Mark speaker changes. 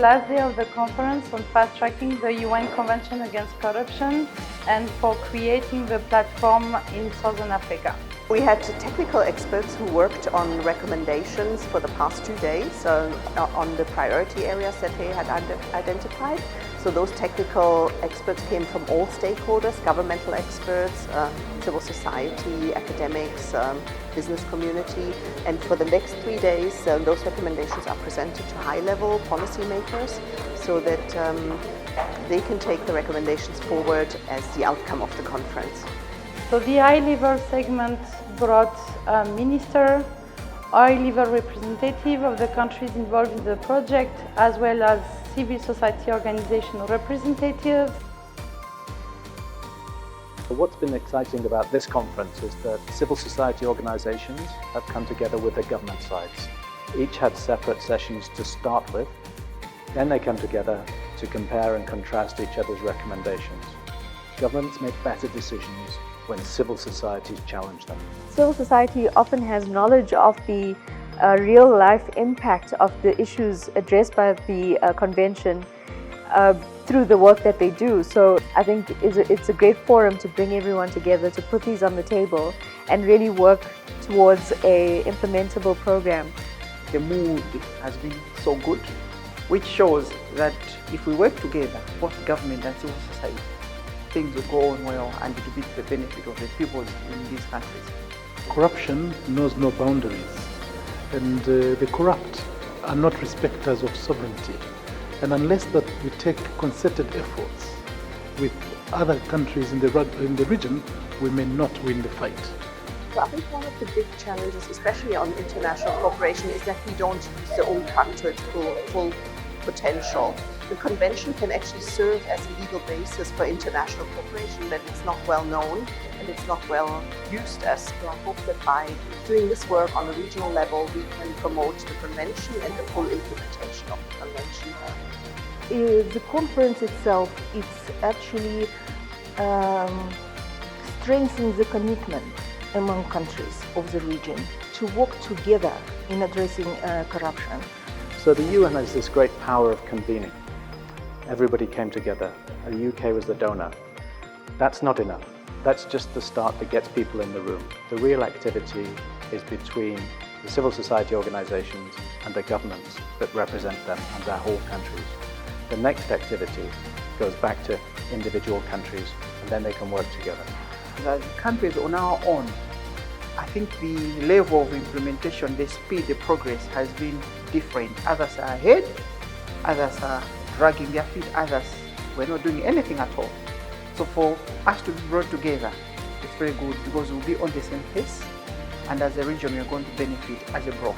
Speaker 1: last day of the conference on fast-tracking the UN Convention Against Corruption and for creating the platform in Southern Africa.
Speaker 2: We had technical experts who worked on recommendations for the past 2 days on the priority areas that they had identified. So those technical experts came from all stakeholders, governmental experts, civil society, academics, business community. And for the next 3 days, those recommendations are presented to high-level policymakers so that they can take the recommendations forward as the outcome of the conference.
Speaker 1: So the high-level segment brought a minister, high-level representative of the countries involved in the project, as well as civil society organization representatives.
Speaker 3: What's been exciting about this conference is that civil society organizations have come together with the government sides. Each had separate sessions to start with, then they come together to compare and contrast each other's recommendations. Governments make better decisions when civil societies challenge them.
Speaker 4: Civil society often has knowledge of the real-life impact of the issues addressed by the convention through the work that they do. So I think it's a great forum to bring everyone together, to put these on the table and really work towards a implementable program.
Speaker 5: The mood has been so good, which shows that if we work together, both government and civil society, things will go on well and it will be to the benefit of the people in these countries.
Speaker 6: Corruption knows no boundaries, and the corrupt are not respecters of sovereignty. And unless that we take concerted efforts with other countries in the region, we may not win the fight.
Speaker 2: So I think one of the big challenges, especially on international cooperation, is that we don't use the UNCAC to its full potential. The convention can actually serve as a legal basis for international cooperation, but it's not well known and it's not well used as. So I hope that by doing this work on a regional level, we can promote the convention and the full implementation of the convention.
Speaker 4: The conference itself, it's actually strengthens the commitment among countries of the region to work together in addressing corruption.
Speaker 3: So the UN has this great power of convening. Everybody came together. The UK was the donor. That's not enough. That's just the start that gets people in the room. The real activity is between the civil society organizations and the governments that represent them and their whole countries. The next activity goes back to individual countries, and then they can work together.
Speaker 5: The countries on our own, I think the level of implementation, the speed, the progress has been different. Others are ahead, others are dragging their feet, others were not doing anything at all. So for us to be brought together, it's very good because we'll be on the same pace, and as a region, we're going to benefit as a bloc.